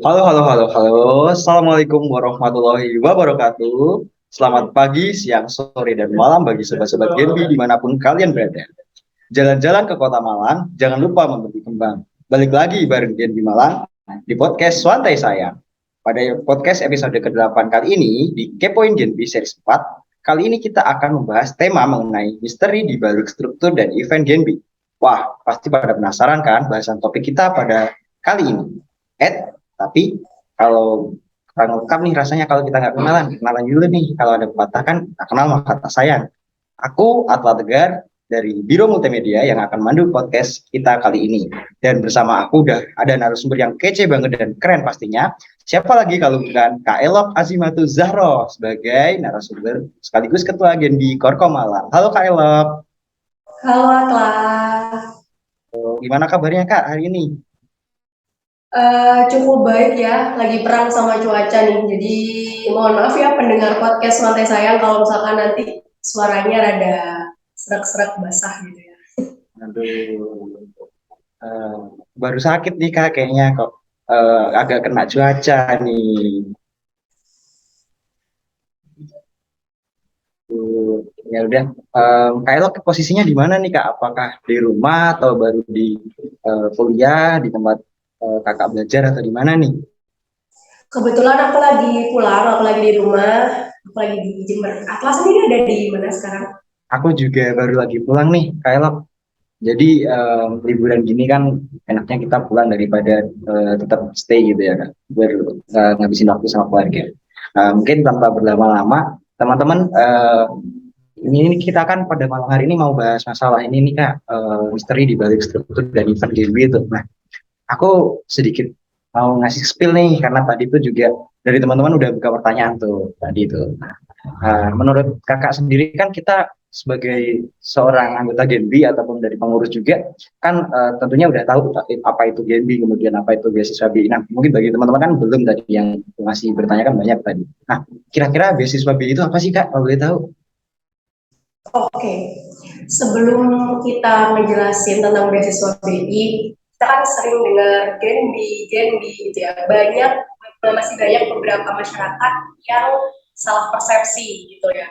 Halo, halo, halo, halo. Assalamualaikum warahmatullahi wabarakatuh. Selamat pagi, siang, sore, dan malam bagi sobat-sobat Genbi dimanapun kalian berada. Jalan-jalan ke kota Malang, jangan lupa membeli kembang. Balik lagi bareng Genbi Malang di podcast Santai Sayang. Pada podcast episode ke-8 kali ini, di Kepoin Genbi series 4, kali ini kita akan membahas tema mengenai misteri di balik struktur dan event Genbi. Wah, pasti pada penasaran kan bahasan topik kita pada kali ini. Tapi kalau kurang lengkap nih rasanya kalau kita nggak kenalan. Kenalan dulu nih, kalau ada pepatah kan, tak kenal maka tak sayang. Aku Atla Tegar dari Biro Multimedia yang akan mandu podcast kita kali ini. Dan bersama aku udah ada narasumber yang kece banget dan keren pastinya. Siapa lagi kalau bukan Kak Elok Azimatu Zahro sebagai narasumber sekaligus Ketua Genbi Korkom Malang. Halo Kak Elok. Halo Atla. Gimana kabarnya Kak hari ini? Cukup baik ya, lagi perang sama cuaca nih. Jadi mohon maaf ya pendengar podcast Santai Sayang kalau misalkan nanti suaranya rada serak-serak basah gitu ya. Aduh, eh, baru sakit nih Kak kayaknya kok agak kena cuaca nih. Ya udah, Kak Elok posisinya di mana nih Kak? Apakah di rumah atau baru di kuliah di tempat Kakak belajar atau di mana nih? Kebetulan aku lagi pulang, aku lagi di rumah, aku lagi di Jember. Atla sendiri ada di mana sekarang? Aku juga baru lagi pulang nih, Kak Elok. Jadi liburan gini kan enaknya kita pulang daripada tetap stay gitu ya Kak, biar ngabisin waktu sama keluarga. Mungkin tanpa berlama-lama, teman-teman, ini kita kan pada malam hari ini mau bahas masalah ini nih Kak, misteri di balik struktur dan event game itu. Nah, aku sedikit mau ngasih spill nih karena tadi tuh juga dari teman-teman udah buka pertanyaan tuh tadi itu. Menurut kakak sendiri kan kita sebagai seorang anggota Genbi ataupun dari pengurus juga kan tentunya udah tahu apa itu Genbi kemudian apa itu beasiswa BI. Nah mungkin bagi teman-teman kan belum tadi yang masih bertanya kan banyak tadi. Nah kira-kira beasiswa BI itu apa sih kak kalau boleh tahu? Oke, sebelum kita ngejelasin tentang beasiswa BI, kita kan sering dengar Genbi gitu ya. Masih banyak beberapa masyarakat yang salah persepsi gitu ya.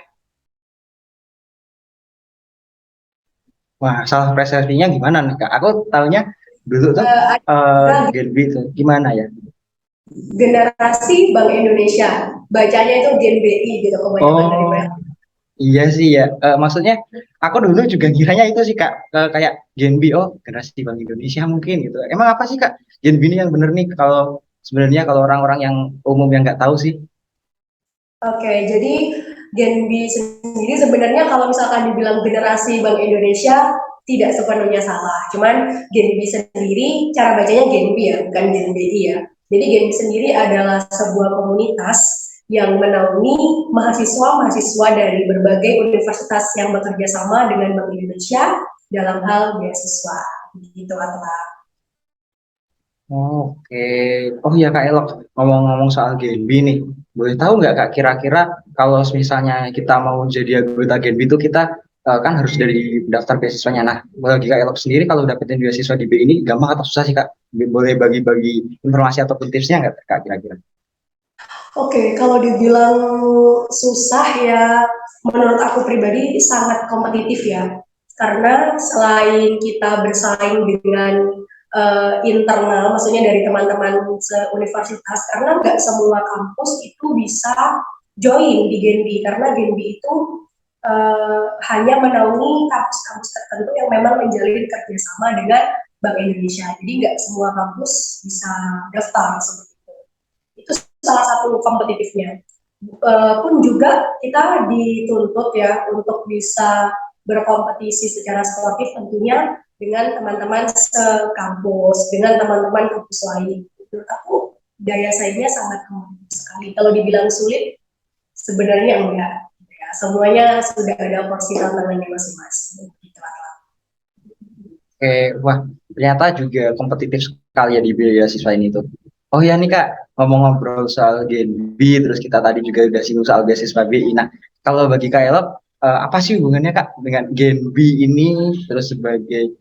Wah salah persepsinya gimana nih kak? Aku taunya dulu tuh Ada Genbi itu gimana ya? generasi Bank Indonesia, bacanya itu Gen BI gitu kebanyakan dari Oh, mereka. iya sih ya. Maksudnya aku dulu juga kiranya itu sih Kak, kayak Genbi oh generasi Bank Indonesia mungkin gitu. Emang apa sih Kak Genbi ini yang bener nih kalau sebenarnya kalau orang-orang yang umum yang nggak tahu sih? Oke, jadi Gen B sendiri sebenarnya kalau misalkan dibilang generasi Bank Indonesia tidak sepenuhnya salah. Cuman Gen B sendiri cara bacanya Gen B ya, bukan Gen BI ya. Jadi Gen B sendiri adalah sebuah komunitas yang menaungi mahasiswa-mahasiswa dari berbagai universitas yang bekerja sama dengan Bank Indonesia dalam hal beasiswa. Gitu Atla. Oke. Oh iya Kak Elok, ngomong-ngomong soal Genbi nih, boleh tahu nggak Kak kira-kira kalau misalnya kita mau jadi anggota Genbi itu kita kan harus dari daftar beasiswanya. Nah, bagi Kak Elok sendiri kalau dapetin beasiswa di B ini gampang atau susah sih Kak? Boleh bagi-bagi informasi ataupun tipsnya nggak Kak kira-kira? Oke, kalau dibilang susah ya, menurut aku pribadi sangat kompetitif ya. Karena selain kita bersaing dengan internal, maksudnya dari teman-teman universitas, karena nggak semua kampus itu bisa join di Genbi, karena Genbi itu hanya menaungi kampus-kampus tertentu yang memang menjalin kerjasama dengan Bank Indonesia. Jadi nggak semua kampus bisa daftar seperti itu. Itu salah satu kompetitifnya. Pun juga kita dituntut ya untuk bisa berkompetisi secara sportif tentunya dengan teman-teman sekampus, dengan teman-teman kampus lain. Menurut aku daya saingnya sangat kompetitif sekali. Kalau dibilang sulit, sebenarnya enggak. Ya, semuanya sudah ada porsi tantangannya masing-masing. Gitu. Oke, wah ternyata juga kompetitif sekali ya di beasiswa ini tuh. Oh ya nih Kak, ngomong ngobrol soal Genbi, terus kita tadi juga udah singgung soal beasiswa BI. Nah, kalau bagi Kak Elok, apa sih hubungannya Kak dengan Genbi ini, terus sebagai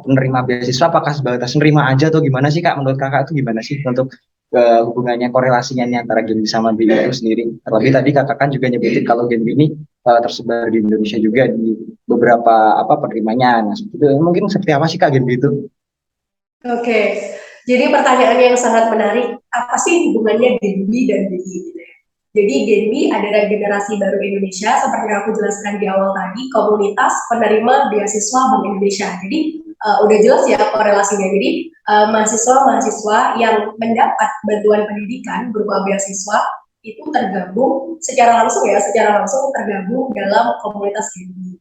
penerima beasiswa, apakah sebatas menerima aja atau gimana sih Kak? Menurut Kakak itu gimana sih untuk hubungannya korelasinya nih antara Genbi sama BI itu sendiri. Terlebih tadi kakak kan juga nyebutin kalau Genbi ini tersebar di Indonesia juga di beberapa penerimanya. Nah, itu mungkin seperti apa sih Kak Genbi itu? Oke, jadi pertanyaan yang sangat menarik, apa sih hubungannya Genbi dan BI gitu ya? Jadi Genbi adalah generasi baru Indonesia, seperti yang aku jelaskan di awal tadi, komunitas penerima beasiswa Bank Indonesia. Jadi udah jelas ya korelasinya. Jadi mahasiswa-mahasiswa yang mendapat bantuan pendidikan berupa beasiswa itu tergabung secara langsung ya, secara langsung tergabung dalam komunitas Genbi.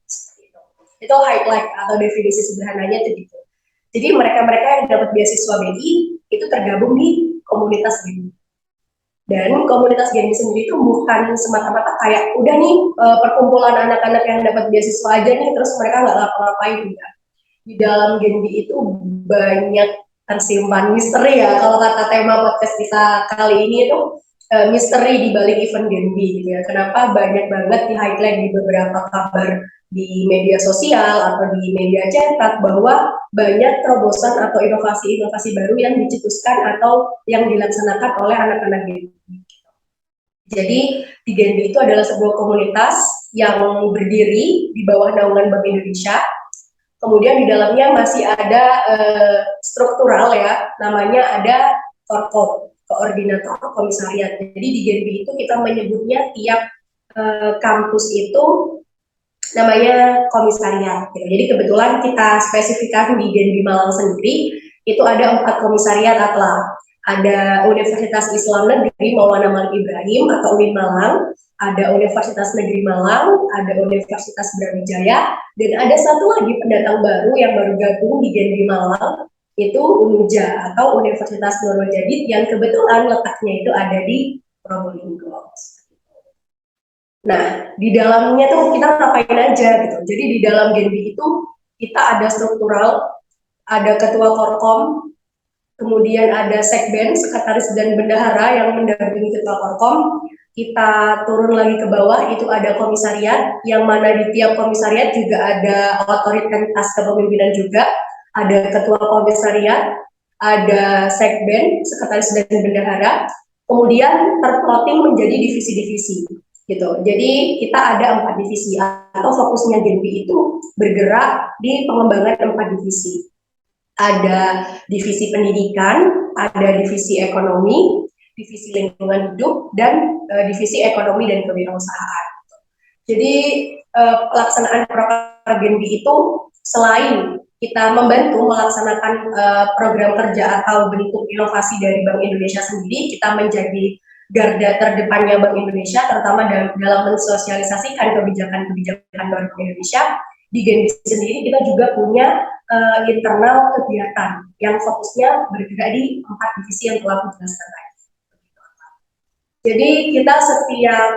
Itu highlight atau definisi sederhananya itu gitu. Jadi mereka-mereka yang dapat beasiswa BI itu tergabung di komunitas Genbi. Dan komunitas Genbi sendiri itu bukan semata-mata kayak udah nih perkumpulan anak-anak yang dapat beasiswa aja nih terus mereka nggak ngapa-ngapain juga. Di dalam Genbi itu banyak tersimpan misteri ya. Kalau kata tema podcast kita kali ini itu misteri di balik event Genbi gitu ya. Kenapa banyak banget di highlight di beberapa kabar di media sosial atau di media cetak bahwa banyak terobosan atau inovasi-inovasi baru yang dicetuskan atau yang dilaksanakan oleh anak-anak Genbi. Jadi di Genbi itu adalah sebuah komunitas yang berdiri di bawah naungan Bank Indonesia. Kemudian di dalamnya masih ada struktural ya, namanya ada Korkom, koordinator komisariat. Jadi di Genbi itu kita menyebutnya tiap kampus itu namanya komisariat. Gitu. Jadi kebetulan kita spesifikkan di Genbi Malang sendiri itu ada 4 komisariat atla. Ada Universitas Islam Negeri Maulana Malik Ibrahim atau UIN Malang, ada Universitas Negeri Malang, ada Universitas Brawijaya, dan ada satu lagi pendatang baru yang baru gabung di Genbi Malang, itu UNUJA atau Universitas Nurul Jadid yang kebetulan letaknya itu ada di Probolinggo. Nah, di dalamnya tuh kita ngapain aja gitu. Jadi di dalam Genbi itu kita ada struktural, ada ketua korkom, kemudian ada sekben, sekretaris dan bendahara yang mendampingi ketua korkom. Kita turun lagi ke bawah, itu ada komisariat, yang mana di tiap komisariat juga ada otoritas kepemimpinan juga, ada ketua komisariat, ada sekben, sekretaris dan bendahara, kemudian terplotting menjadi divisi-divisi gitu. Jadi kita ada 4 divisi atau fokusnya Genbi itu bergerak di pengembangan 4 divisi. Ada divisi pendidikan, ada divisi ekonomi, divisi lingkungan hidup, dan divisi ekonomi dan kewirausahaan. Jadi pelaksanaan program Genbi itu selain kita membantu melaksanakan program kerja atau bentuk inovasi dari Bank Indonesia sendiri, kita menjadi garda terdepannya Bank Indonesia, terutama dalam mensosialisasikan kebijakan-kebijakan Bank Indonesia. Di Genbi sendiri kita juga punya internal kegiatan yang fokusnya bergerak di 4 divisi yang telah aku jelaskan tadi. Jadi kita setiap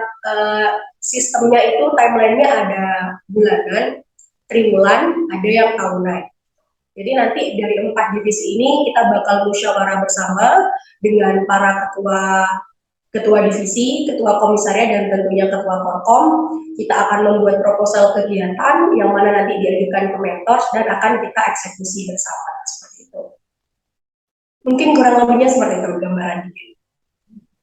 sistemnya itu timelinenya ada bulanan, triwulan, ada yang tahunan. Jadi nanti dari 4 divisi ini kita bakal musyawarah bersama dengan para ketua divisi, ketua komisariat, dan tentunya ketua korkom. Kita akan membuat proposal kegiatan yang mana nanti diajukan ke mentors dan akan kita eksekusi bersama seperti itu. Mungkin kurang lebihnya seperti itu gambaran.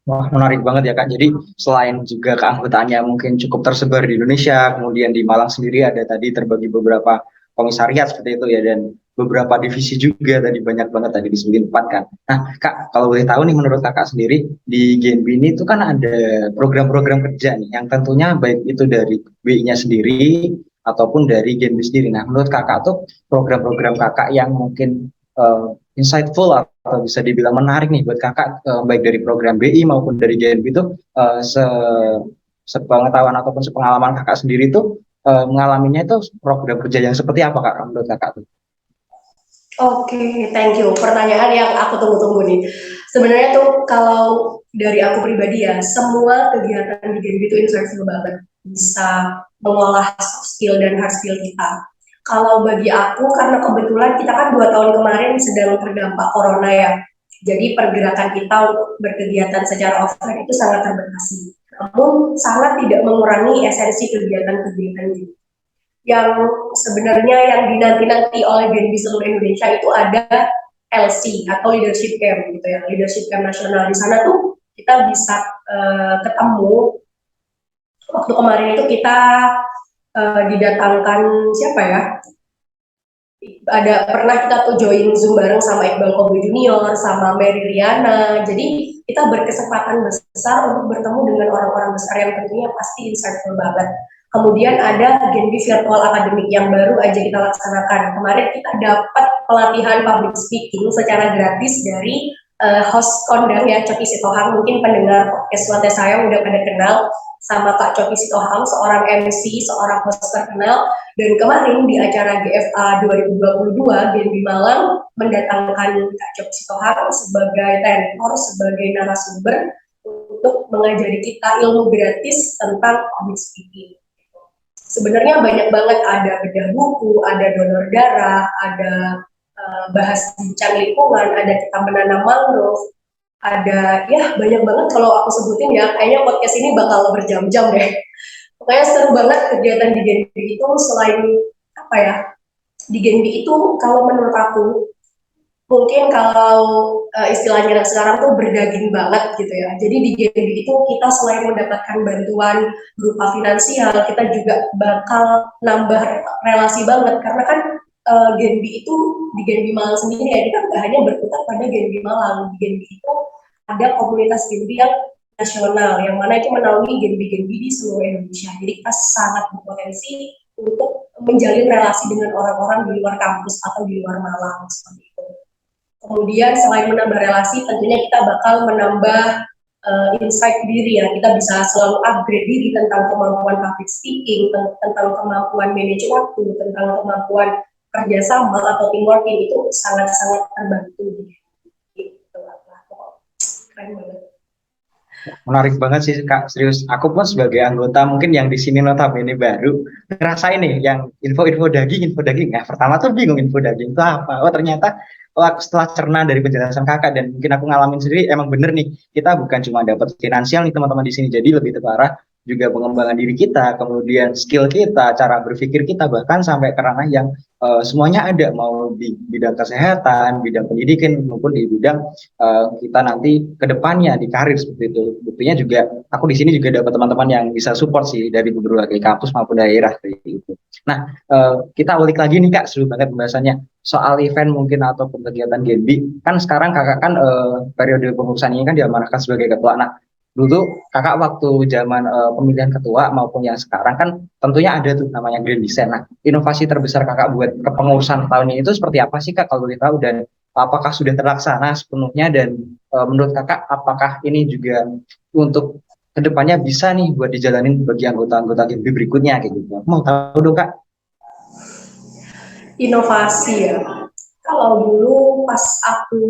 Wah, menarik banget ya Kak. Jadi selain juga keanggotaannya mungkin cukup tersebar di Indonesia, kemudian di Malang sendiri ada tadi terbagi beberapa komisariat seperti itu ya, dan beberapa divisi juga tadi banyak banget tadi disebut 4 kan. Nah Kak, kalau boleh tahu nih menurut Kakak sendiri di Genbi ini itu kan ada program-program kerja nih yang tentunya baik itu dari BI-nya sendiri ataupun dari Genbi sendiri. Nah menurut Kakak tuh program-program Kakak yang mungkin insightful atau bisa dibilang menarik nih buat Kakak, baik dari program BI maupun dari GNB itu sepengetahuan ataupun sepengalaman Kakak sendiri itu mengalaminya itu program kerja yang seperti apa Kak menurut Kakak tuh? Oke, thank you. Pertanyaan yang aku tunggu-tunggu nih. Sebenarnya tuh kalau dari aku pribadi ya, semua kegiatan di Genbi itu insightful banget. Bisa mengolah soft skill dan hard skill kita. Kalau bagi aku, karena kebetulan kita kan 2 tahun kemarin sedang terdampak corona ya. Jadi pergerakan kita untuk berkegiatan secara offline itu sangat terbatasi. Namun sangat tidak mengurangi esensi kegiatan-kegiatan ini. Yang sebenarnya yang dinanti-nanti oleh Genbi seluruh Indonesia itu ada LC atau leadership camp gitu ya, leadership camp nasional. Di sana tuh kita bisa ketemu. Waktu kemarin itu kita didatangkan siapa ya? Pernah kita tuh join Zoom bareng sama Iqbal Kobe Junior, sama Mary Riana. Jadi kita berkesempatan besar untuk bertemu dengan orang-orang besar yang tentunya pasti insightful banget. Kemudian ada Genbi Virtual Academic yang baru aja kita laksanakan. Kemarin kita dapat pelatihan public speaking secara gratis dari host kondang ya, Coki Sitohang. Mungkin pendengar podcast Suate saya udah pada kenal sama Kak Coki Sitohang, seorang MC, seorang host terkenal. Dan kemarin di acara GFA 2022, Genbi Malang mendatangkan Kak Coki Sitohang sebagai tenor, sebagai narasumber untuk mengajari kita ilmu gratis tentang public speaking. Sebenarnya banyak banget, ada bedah buku, ada donor darah, ada bahas bincang lingkungan, ada kita menanam mangrove, ada ya banyak banget kalau aku sebutin ya, kayaknya podcast ini bakal berjam-jam deh. Pokoknya seru banget kegiatan di Genbi itu. Selain apa ya, di Genbi itu kalau menurut aku mungkin kalau istilahnya sekarang tuh berdaging banget gitu ya. Jadi di Genbi itu kita selain mendapatkan bantuan berupa finansial, kita juga bakal nambah relasi banget karena kan Genbi itu di Genbi Malang sendiri ya, kita nggak hanya berputar pada Genbi Malang. Di Genbi itu ada komunitas Genbi yang nasional, yang mana itu menaungi Genbi-Genbi di seluruh Indonesia. Jadi kita sangat berpotensi untuk menjalin relasi dengan orang-orang di luar kampus atau di luar Malang seperti itu. Kemudian selain menambah relasi, tentunya kita bakal menambah insight diri ya. Kita bisa selalu upgrade diri tentang kemampuan public speaking, tentang kemampuan manage waktu, tentang kemampuan kerjasama atau teamworking, itu sangat-sangat terbantu. Gitu lah. Keren banget. Menarik banget sih Kak, serius. Aku pun sebagai anggota mungkin yang di sini notabene baru ngerasain nih yang info-info daging, info daging. Nah, pertama tuh bingung info daging itu apa. Oh, ternyata aku setelah cerna dari penjelasan Kakak dan mungkin aku ngalamin sendiri, emang bener nih, kita bukan cuma dapat finansial nih teman-teman di sini, jadi lebih terparah juga pengembangan diri kita, kemudian skill kita, cara berpikir kita, bahkan sampai ke ranah yang semuanya ada, mau di bidang kesehatan, bidang pendidikan maupun di bidang kita nanti ke depannya di karir seperti itu. Buktinya juga aku di sini juga dapat teman-teman yang bisa support sih dari berbagai kampus maupun daerah kayak gitu. Nah, kita ulik lagi nih Kak, seru banget pembahasannya soal event mungkin ataupun kegiatan Genbi. Kan sekarang Kakak kan periode pengurusan ini kan diamanahkan sebagai ketua. Nah, dulu Kakak waktu zaman pemilihan ketua maupun yang sekarang kan tentunya ada tuh namanya Grand Design. Nah, inovasi terbesar Kakak buat kepengurusan tahun ini itu seperti apa sih Kak kalau boleh tahu, dan apakah sudah terlaksana sepenuhnya, dan menurut Kakak apakah ini juga untuk kedepannya bisa nih buat dijalanin bagi anggota-anggota Genbi berikutnya kayak gitu. Mau tahu dong Kak? Inovasi ya. Kalau dulu pas aku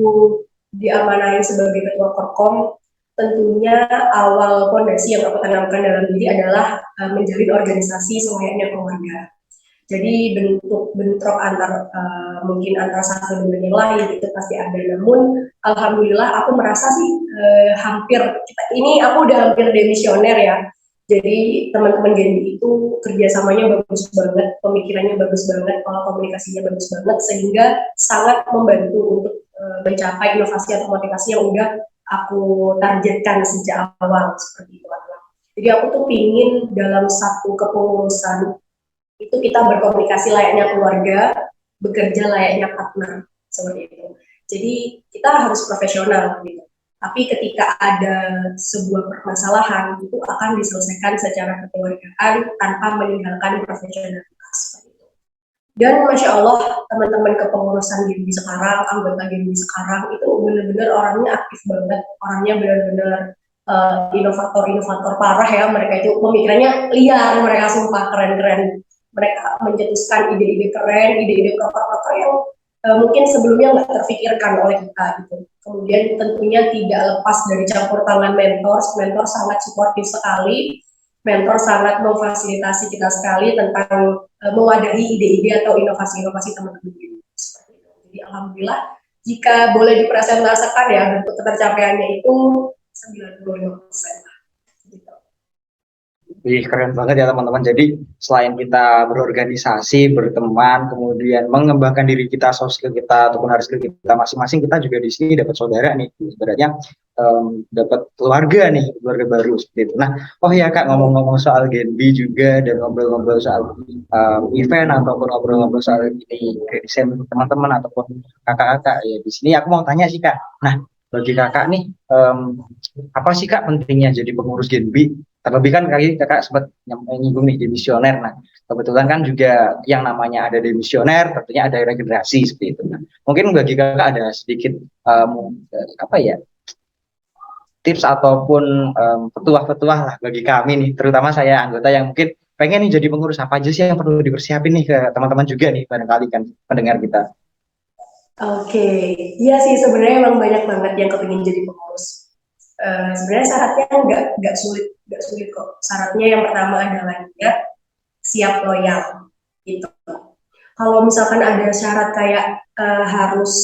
diamanahin sebagai ketua Korkom, tentunya awal fondasi yang aku tanamkan dalam diri adalah menjalin organisasi selayaknya keluarga. Jadi bentrok antar mungkin antar satu dengan yang lain itu pasti ada. Namun alhamdulillah aku merasa sih hampir ini aku udah hampir demisioner ya. Jadi teman-teman Genbi itu kerjasamanya bagus banget, pemikirannya bagus banget, pola komunikasinya bagus banget, sehingga sangat membantu untuk mencapai inovasi atau motivasi yang udah aku targetkan sejak awal seperti itu. Jadi aku tuh pingin dalam satu kepengurusan itu kita berkomunikasi layaknya keluarga, bekerja layaknya partner, seperti itu. Jadi kita harus profesional gitu. Tapi ketika ada sebuah permasalahan itu akan diselesaikan secara kekeluargaan tanpa meninggalkan profesionalitas. Dan Masya Allah, teman-teman kepengurusan Genbi sekarang, anggota Genbi sekarang itu benar-benar orangnya aktif banget, orangnya benar-benar inovator-inovator parah ya. Mereka itu pemikirannya liar, mereka sumpah keren-keren. Mereka mencetuskan ide-ide keren, ide-ide proper-proper yang mungkin sebelumnya nggak terfikirkan oleh kita gitu. Kemudian tentunya tidak lepas dari campur tangan mentor. Mentor sangat suportif sekali, mentor sangat memfasilitasi kita sekali tentang mewadahi ide-ide atau inovasi-inovasi teman-teman ini. Jadi alhamdulillah jika boleh dipresentasikan ya bentuk ketercapaiannya itu 95%. Gitu. Ih, keren banget ya teman-teman. Jadi selain kita berorganisasi, berteman, kemudian mengembangkan diri kita, soft skill kita ataupun hard skill kita masing-masing, kita juga di sini dapat saudara nih. Sebenarnya dapat keluarga nih, keluarga baru seperti itu. Nah, oh ya Kak, ngomong-ngomong soal Genbi juga dan ngobrol-ngobrol soal event ataupun ngobrol-ngobrol soal ini desain teman-teman ataupun kakak-kakak ya di sini aku mau tanya sih Kak. Nah, bagi kakak nih apa sih Kak pentingnya jadi pengurus Genbi? Terlebih kan kali kakak sempat nyinggung nih demisioner. Nah, kebetulan kan juga yang namanya ada demisioner, tentunya ada regenerasi seperti itu. Nah, mungkin bagi kakak ada sedikit apa ya tips ataupun petuah-petuah lah bagi kami nih, terutama saya anggota yang mungkin pengen nih jadi pengurus apa aja sih yang perlu dipersiapin nih ke teman-teman juga nih barangkali kan pendengar kita. Oke, iya sih sebenarnya emang banyak banget yang kepingin jadi pengurus. Sebenarnya syaratnya nggak sulit kok. Syaratnya yang pertama adalah niat, siap loyal. Gitu. Kalau misalkan ada syarat kayak harus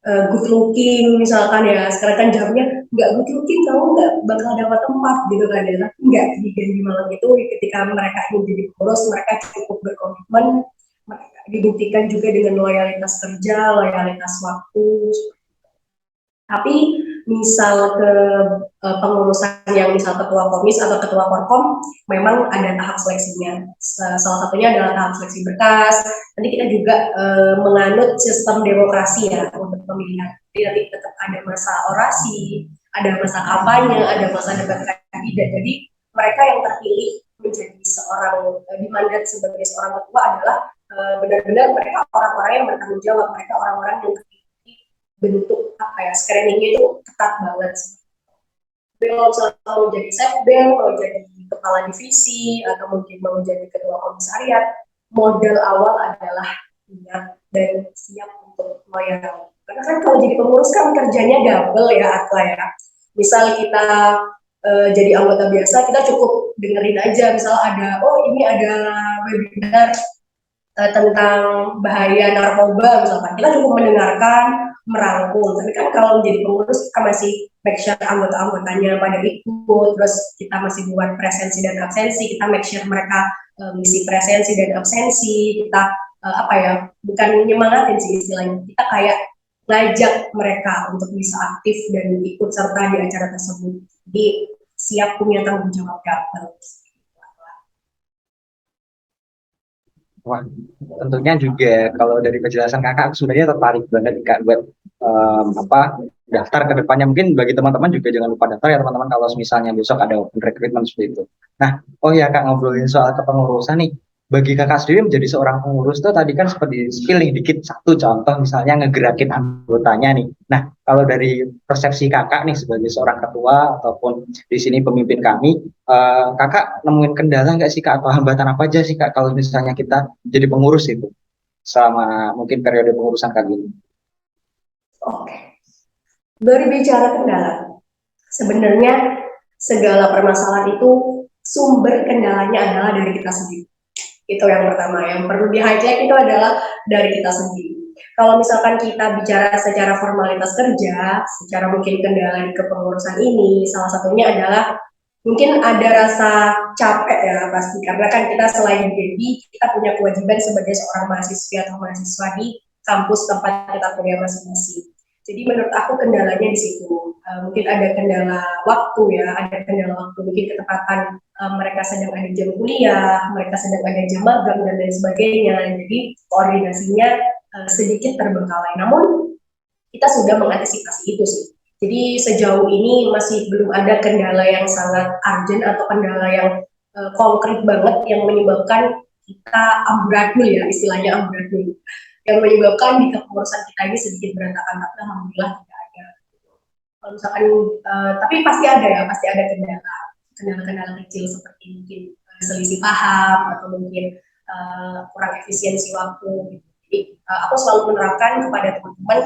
good looking misalkan ya, sekarang kan jamnya nggak good looking kamu nggak bakal dapat tempat gitu kan ya. Nggak, di Malang itu ketika mereka ingin jadi pengurus mereka cukup berkomitmen, mereka dibuktikan juga dengan loyalitas kerja, loyalitas waktu. Tapi misal ke pengurusan yang misal ketua komis atau ketua korkom, memang ada tahap seleksinya. Salah satunya adalah tahap seleksi berkas. Nanti kita juga menganut sistem demokrasi ya untuk pemilihan. Jadi nanti tetap ada masa orasi, ada masa kampanye, ada masa debat kandidat. Jadi mereka yang terpilih menjadi seorang dimandat sebagai seorang ketua adalah benar-benar mereka orang-orang yang bertanggung jawab, mereka orang-orang yang bentuk apa ya, screeningnya itu ketat banget. Kalau misalnya mau jadi sekbel, mau jadi kepala divisi, atau mungkin mau jadi ketua komisariat, modal awal adalah niat dan siap untuk loyal. Karena kan kalau jadi pengurus kan kerjanya double ya, Atla ya. Misal kita jadi anggota biasa, kita cukup dengerin aja. Misal ada, oh ini ada webinar tentang bahaya narkoba misalkan, kita cukup mendengarkan, merangkum. Tapi kan kalau menjadi pengurus kita masih make sure anggota-anggotanya pada ikut, terus kita masih buat presensi dan absensi, kita make sure mereka mengisi presensi dan absensi, kita apa ya, bukan nyemangatin sih istilahnya, kita kayak ngajak mereka untuk bisa aktif dan ikut serta di acara tersebut. Jadi siap punya tanggung jawab double. Wah, tentunya juga kalau dari penjelasan kakak, aku sebenarnya tertarik banget nih, kak buat apa daftar ke depannya. Mungkin bagi teman-teman juga jangan lupa daftar ya teman-teman kalau misalnya besok ada open recruitment seperti itu. Nah, oh ya kak ngobrolin soal kepengurusan nih. Bagi kakak sendiri menjadi seorang pengurus tuh tadi kan seperti spill nih dikit satu contoh misalnya ngegerakin anggotanya nih. Nah, kalau dari persepsi kakak nih sebagai seorang ketua ataupun di sini pemimpin kami, kakak nemuin kendala nggak sih kak atau hambatan apa aja sih kak kalau misalnya kita jadi pengurus itu selama mungkin periode pengurusan kali ini? Oke, berbicara kendala, sebenarnya segala permasalahan itu sumber kendalanya adalah dari kita sendiri. Itu yang pertama, yang perlu di-highlight itu adalah dari kita sendiri. Kalau misalkan kita bicara secara formalitas kerja, secara mungkin kendala di kepengurusan ini, salah satunya adalah mungkin ada rasa capek ya pasti, karena kan kita selain jadi, kita punya kewajiban sebagai seorang mahasiswa atau mahasiswa di kampus tempat kita kuliah masing-masing. Jadi menurut aku kendalanya di situ. Mungkin ada kendala waktu ya, ada kendala waktu, mungkin ketepatan mereka sedang ada jam kuliah, mereka sedang ada jam magang dan lain sebagainya. Jadi koordinasinya sedikit terbengkalai. Namun kita sudah mengantisipasi itu sih. Jadi sejauh ini masih belum ada kendala yang sangat urgent atau kendala yang konkret banget yang menyebabkan kita amburadul ya, istilahnya amburadul, yang menyebabkan di kepengurusan kita ini sedikit berantakan, tapi alhamdulillah tidak ada. Kalau misalkan tapi pasti ada kendala kecil seperti mungkin selisih paham atau mungkin kurang efisiensi waktu. Jadi aku selalu menerapkan kepada teman-teman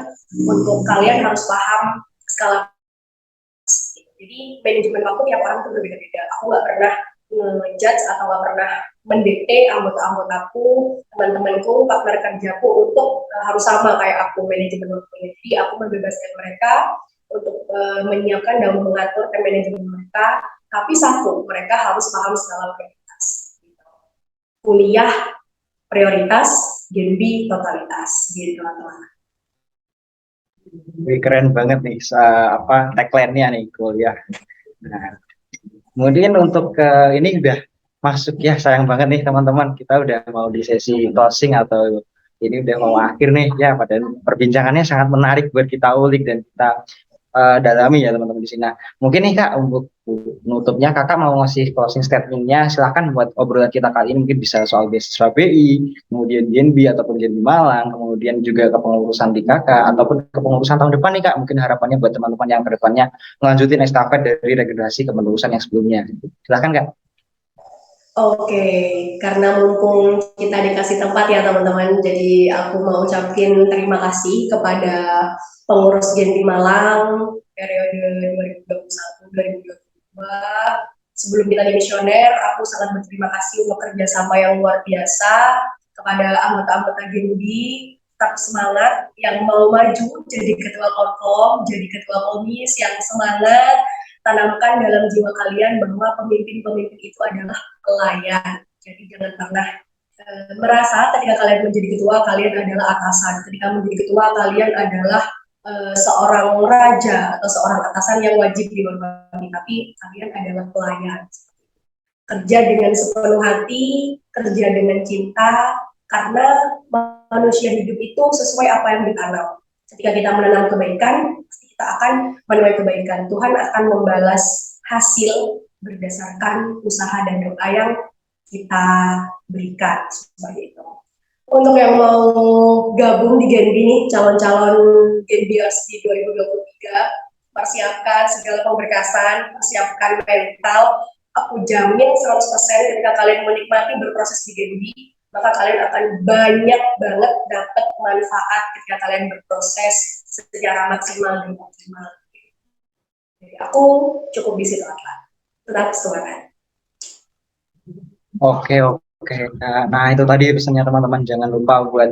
untuk kalian harus paham skala. Jadi manajemen waktu tiap orang itu berbeda-beda. Aku nggak pernah ngejudge atau nggak pernah mendikte anggota-anggotaku, teman-temanku, partner kerjaku untuk harus sama kayak aku manajemen waktunya. Jadi aku membebaskan mereka untuk menyiapkan dan mengatur manajemen mereka Tapi satu, mereka harus paham skala prioritas. Kuliah prioritas, Gen B totalitas, gitu teman-teman. Keren banget nih tagline-nya nih kuliah. Nah, kemudian untuk ini udah masuk ya, sayang banget nih teman-teman, kita udah mau di sesi closing atau ini udah mau akhir nih ya. Padahal perbincangannya sangat menarik buat kita ulik dan kita dalami ya teman-teman di sini. Nah, mungkin nih Kak, untuk penutupnya Kakak mau ngasih closing statement-nya, silahkan buat obrolan kita kali ini, mungkin bisa soal beasiswa BI, kemudian Genbi ataupun Genbi Malang, kemudian juga kepengurusan di Kakak ataupun kepengurusan tahun depan nih Kak, mungkin harapannya buat teman-teman yang kedepannya melanjutin estafet dari regenerasi kepengurusan yang sebelumnya. Silahkan Kak. Oke, karena mumpung kita dikasih tempat ya teman-teman, jadi aku mau ucapin terima kasih kepada pengurus Gen di Malang periode 2021-2022. Sebelum kita dimisioner, aku sangat berterima kasih untuk kerjasama yang luar biasa kepada anggota-anggota Gen B. Tetap semangat, yang mau maju jadi ketua korkom, jadi ketua komis yang semangat, tanamkan dalam jiwa kalian bahwa pemimpin-pemimpin itu adalah pelayan. Jadi jangan pernah merasa ketika kalian menjadi ketua kalian adalah atasan. Ketika menjadi ketua kalian adalah seorang raja atau seorang atasan yang wajib dihormati, tapi kalian adalah pelayan. Kerja dengan sepenuh hati, kerja dengan cinta, karena manusia hidup itu sesuai apa yang ditanam. Ketika kita menanam kebaikan, kita akan menuai kebaikan. Tuhan akan membalas hasil berdasarkan usaha dan doa yang kita berikan, seperti itu. Untuk yang mau gabung di Genbi nih, calon-calon Genbiers di 2023, persiapkan segala pemberkasan, persiapkan mental. Aku jamin 100% ketika kalian menikmati berproses di Genbi, maka kalian akan banyak banget dapat manfaat ketika kalian berproses secara maksimal dan optimal. Jadi aku cukup di situ lah. Tetap semangat. Oke, oke. Nah, itu tadi pesannya teman-teman, jangan lupa buat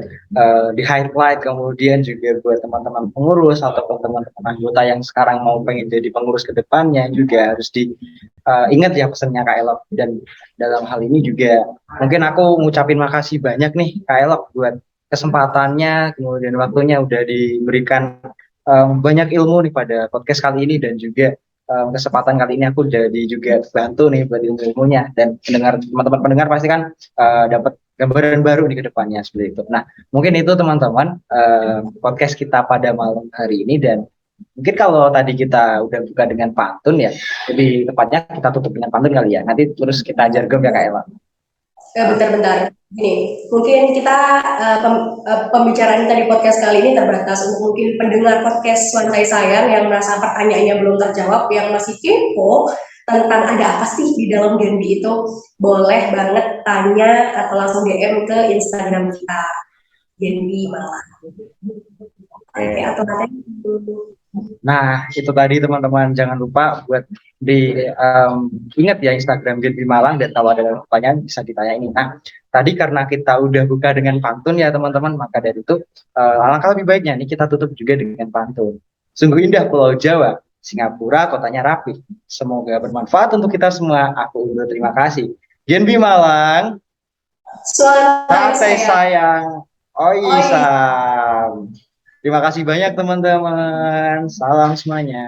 di highlight, kemudian juga buat teman-teman pengurus ataupun teman-teman anggota yang sekarang mau pengen jadi pengurus ke depannya juga harus diingat ya pesannya Kak Elok. Dan dalam hal ini juga mungkin aku ngucapin makasih banyak nih Kak Elok buat kesempatannya, kemudian waktunya udah diberikan banyak ilmu nih pada podcast kali ini, dan juga kesempatan kali ini aku jadi juga bantu nih buat ilmu-ilmunya, dan teman-teman pendengar pasti kan dapat gambaran baru nih ke depannya seperti itu. Nah, mungkin itu teman-teman podcast kita pada malam hari ini, dan mungkin kalau tadi kita udah buka dengan pantun ya, lebih tepatnya kita tutup dengan pantun kali ya. Nanti terus kita jargem ya Kak Ella. Bentar-bentar. Gini, mungkin kita pembicaraan kita di podcast kali ini terbatas untuk mungkin pendengar podcast Lantai Sayang yang merasa pertanyaannya belum terjawab, yang masih kepo tentang ada apa sih di dalam Genbi itu, boleh banget tanya atau langsung DM ke Instagram kita, Genbi Malang. Oke, atau nanti. Nah, itu tadi teman-teman, jangan lupa buat ingat ya Instagram Genbi Malang, dan kalau ada pertanyaan bisa ditanya ini. Nah, tadi karena kita udah buka dengan pantun ya teman-teman, maka dari itu alangkah lebih baiknya nih kita tutup juga dengan pantun. Sungguh indah Pulau Jawa, Singapura kotanya rapi. Semoga bermanfaat untuk kita semua. Aku undur terima kasih. Genbi Malang, Lantai sayang. Oi Sayang. Sam. Terima kasih banyak teman-teman. Salam semuanya.